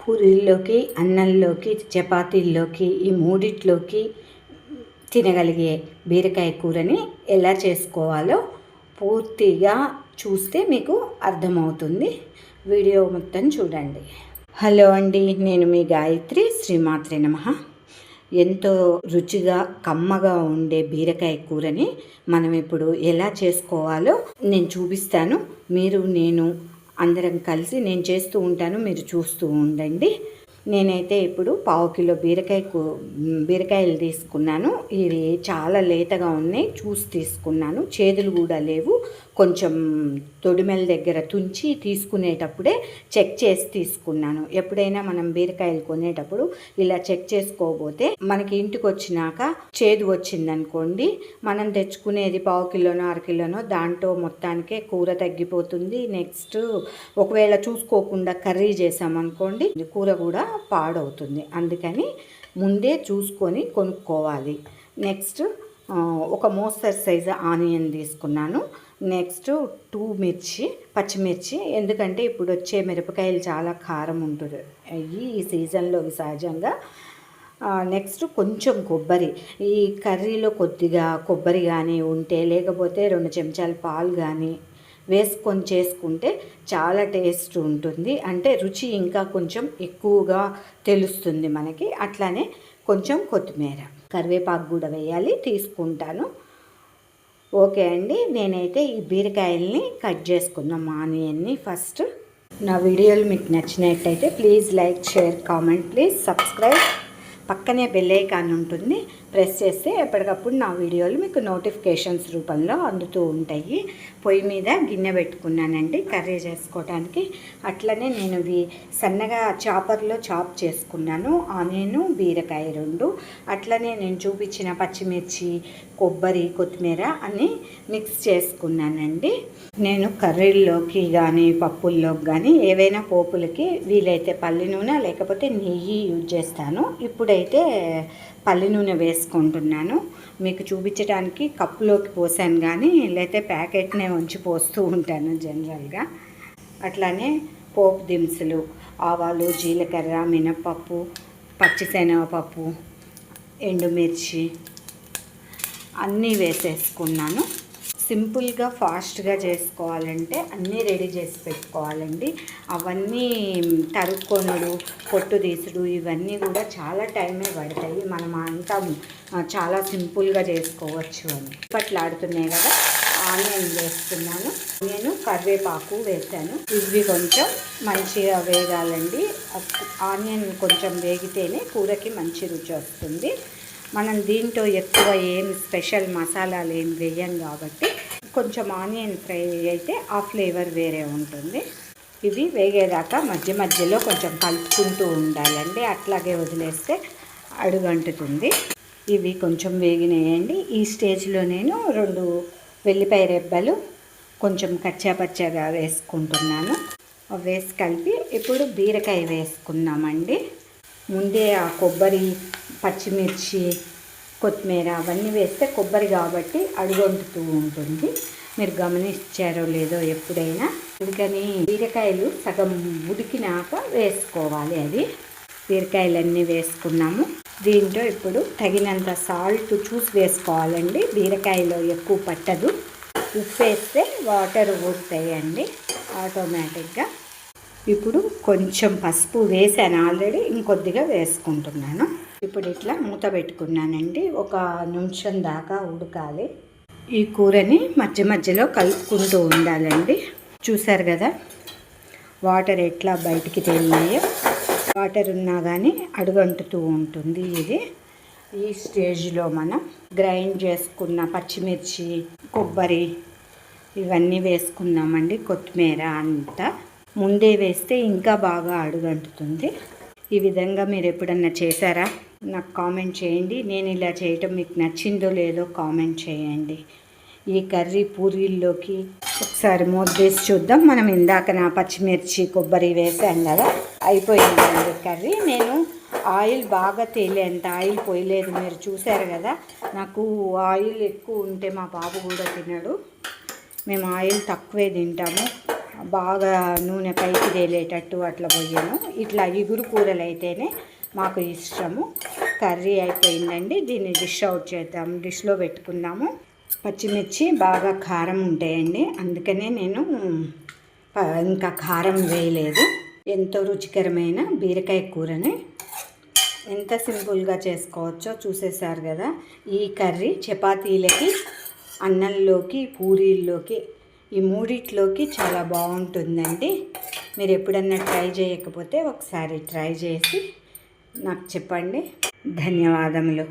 పూరీల్లోకి, అన్నంలోకి, చపాతీల్లోకి ఈ మూడిట్లోకి తినగలిగే బీరకాయ కూరని ఎలా చేసుకోవాలో పూర్తిగా చూస్తే మీకు అర్థమవుతుంది. వీడియో మొత్తం చూడండి. హలో అండి, నేను మీ గాయత్రి. శ్రీమాత్రే నమః. ఎంతో రుచిగా కమ్మగా ఉండే బీరకాయ కూరని మనం ఇప్పుడు ఎలా చేసుకోవాలో నేను చూపిస్తాను. నేను అందరం కలిసి నేను చేస్తూ ఉంటాను, మీరు చూస్తూ ఉండండి. నేనైతే ఇప్పుడు 1/2 కిలో బీరకాయలు తీసుకున్నాను. ఇవి చాలా లేతగా ఉన్నాయి, చూసి తీసుకున్నాను. చేదులు కూడా లేవు. కొంచెం తొడిమెల దగ్గర తుంచి తీసుకునేటప్పుడే చెక్ చేసి తీసుకున్నాను. ఎప్పుడైనా మనం బీరకాయలు కొనేటప్పుడు ఇలా చెక్ చేసుకోకపోతే మనకి ఇంటికి వచ్చినాక చేదు వచ్చిందనుకోండి, మనం తెచ్చుకునేది 1/2 కిలోనో 1/2 కిలోనో దాంట్లో మొత్తానికే కూర తగ్గిపోతుంది. నెక్స్ట్ ఒకవేళ చూసుకోకుండా కర్రీ చేసామనుకోండి, కూర కూడా పాడవుతుంది. అందుకని ముందే చూసుకొని కొనుక్కోవాలి. నెక్స్ట్ ఒక మోస్తరు సైజు ఆనియన్ తీసుకున్నాను. నెక్స్ట్ 2 పచ్చిమిర్చి, ఎందుకంటే ఇప్పుడు వచ్చే మిరపకాయలు చాలా కారం ఉంటుంది ఈ సీజన్లో సహజంగా. నెక్స్ట్ కొంచెం కొబ్బరి, ఈ కర్రీలో కొద్దిగా కొబ్బరి కానీ ఉంటే, లేకపోతే 2 చెంచాల పాలు కానీ వేసుకొని చేసుకుంటే చాలా టేస్ట్ ఉంటుంది. అంటే రుచి ఇంకా కొంచెం ఎక్కువగా తెలుస్తుంది మనకి. అట్లానే కొంచెం కొత్తిమీర, కరివేపాకు కూడా వేయాలి, తీసుకుంటాను. ఓకే అండి, నేనైతే ఈ బీరకాయల్ని కట్ చేసుకుందాం. ఆనియన్ని ఫస్ట్. నా వీడియోలు మీకు నచ్చినట్టయితే please like, share, comment, please subscribe. పక్కనే బెల్ ఐకాన్ ఉంటుంది, ప్రెస్ చేస్తే ఎప్పటికప్పుడు నా వీడియోలు మీకు నోటిఫికేషన్స్ రూపంలో అందుతూ ఉంటాయి. పొయ్యి మీద గిన్నె పెట్టుకున్నానండి కర్రీ చేసుకోవడానికి. అట్లనే నేను ఇవి సన్నగా చాపర్లో చాప్ చేసుకున్నాను. ఆనియన్, బీరకాయ 2. అట్లనే నేను చూపించిన పచ్చిమిర్చి, కొబ్బరి, కొత్తిమీర అన్నీ మిక్స్ చేసుకున్నానండి. నేను కర్రీల్లోకి కానీ పప్పుల్లోకి కానీ ఏవైనా పోపులకి వీలైతే పల్లి నూనె లేకపోతే నెయ్యి యూజ్ చేస్తాను. ఇప్పుడైతే పల్లి నూనె వేసుకుంటున్నాను. మీకు చూపించడానికి కప్పులోకి పోసాను కానీ, లేకపోతే ప్యాకెట్నే ఉంచి పోస్తూ ఉంటాను జనరల్గా. అట్లానే పోపు దినుసులు, ఆవాలు, జీలకర్ర, మినపప్పు, పచ్చిశనగపప్పు, ఎండుమిర్చి అన్నీ వేసేసుకున్నాను. సింపుల్గా ఫాస్ట్గా చేసుకోవాలంటే అన్నీ రెడీ చేసి పెట్టుకోవాలండి. అవన్నీ తరుక్కొనుడు, పొట్టు తీసుడు ఇవన్నీ కూడా చాలా టైమే పడతాయి. మనం అంతా చాలా సింపుల్గా చేసుకోవచ్చు అని. పట్లాడుతున్నాయి కదా, ఆనియన్ వేస్తున్నాను. నేను కరివేపాకు వేసాను. ఇవి కొంచెం మంచిగా వేగాలండి. ఆనియన్ కొంచెం వేగితేనే కూరకి మంచి రుచి వస్తుంది. మనం దీంట్లో ఎక్కువ ఏం స్పెషల్ మసాలాలు ఏం వేయం కాబట్టి కొంచెం ఆనియన్ ఫ్రై అయితే ఆ ఫ్లేవర్ వేరే ఉంటుంది. ఇవి వేగేదాకా మధ్య మధ్యలో కొంచెం కలుపుకుంటూ ఉండాలండి, అట్లాగే వదిలేస్తే అడుగంటుతుంది. ఇవి కొంచెం వేగినాయండి. ఈ స్టేజ్లో నేను 2 వెల్లిపాయ రెబ్బలు కొంచెం కచ్చాపచ్చాగా వేసుకుంటున్నాను. వేసి కలిపి ఇప్పుడు బీరకాయ వేసుకున్నామండి. ముందే ఆ కొబ్బరి, పచ్చిమిర్చి, కొత్తిమీర అవన్నీ వేస్తే కొబ్బరి కాబట్టి అడుగంటుతూ ఉంటుంది. మీరు గమనించారో లేదో ఎప్పుడైనా. అందుకని బీరకాయలు సగం ఉడికినాక వేసుకోవాలి. అది బీరకాయలన్నీ వేసుకున్నాము. దీంట్లో ఇప్పుడు తగినంత సాల్ట్ చూసి వేసుకోవాలండి. బీరకాయలో ఎక్కువ పట్టదు. ఉప్పు వేస్తే వాటర్ ఊరుతాయండి ఆటోమేటిక్గా. ఇప్పుడు కొంచెం పసుపు వేసాను ఆల్రెడీ, ఇంకొద్దిగా వేసుకుంటున్నాను. ఇప్పుడు ఇట్లా మూత పెట్టుకున్నానండి. 1 నిమిషం దాకా ఉడకాలి. ఈ కూరని మధ్య మధ్యలో కలుపుకుంటూ ఉండాలండి. చూసారు కదా వాటర్ ఎట్లా బయటికి తేలినాయో. వాటర్ ఉన్నా కానీ అడుగంటుతూ ఉంటుంది ఇది. ఈ స్టేజ్లో మనం గ్రైండ్ చేసుకున్న పచ్చిమిర్చి, కొబ్బరి ఇవన్నీ వేసుకుందామండి. కొత్తిమీర అంతా ముందే వేస్తే ఇంకా బాగా అడుగంటుతుంది. ఈ విధంగా మీరు ఎప్పుడన్నా చేశారా? నాకు కామెంట్ చేయండి. నేను ఇలా చేయటం మీకు నచ్చిందో లేదో కామెంట్ చేయండి. ఈ కర్రీ పూరీల్లోకి ఒకసారి మూత వేసి చూద్దాం. మనం ఇందాక నా పచ్చిమిర్చి, కొబ్బరి వేసాం కదా, అయిపోయిందండి కర్రీ. నేను ఆయిల్ బాగా తేలేంత ఆయిల్ పోయలేదు, మీరు చూసారు కదా. నాకు ఆయిల్ ఎక్కువ ఉంటే మా బాబు కూడా తినడు. మేము ఆయిల్ తక్కువే తింటాము. బాగా నూనె పైకి తేలేటట్టు అట్లా పోయాను. ఇట్లా ఇగురు కూరలు అయితేనే మాకు ఇష్టము. కర్రీ అయిపోయిందండి. దీన్ని డిష్ అవుట్ చేద్దాం, డిష్లో పెట్టుకుందాము. పచ్చిమిర్చి బాగా కారం ఉంటాయండి, అందుకనే నేను ఇంకా కారం వేయలేదు. ఎంతో రుచికరమైన బీరకాయ కూరని ఎంత సింపుల్గా చేసుకోవచ్చో చూసేసారు కదా. ఈ కర్రీ చపాతీలకి, అన్నంలోకి, పూరీల్లోకి, ఈ మూడిట్లోకి చాలా బాగుంటుందండి. మీరు ఎప్పుడన్నా ట్రై చేయకపోతే ఒకసారి ట్రై చేసి నాకు చెప్పండి. ధన్యవాదములు.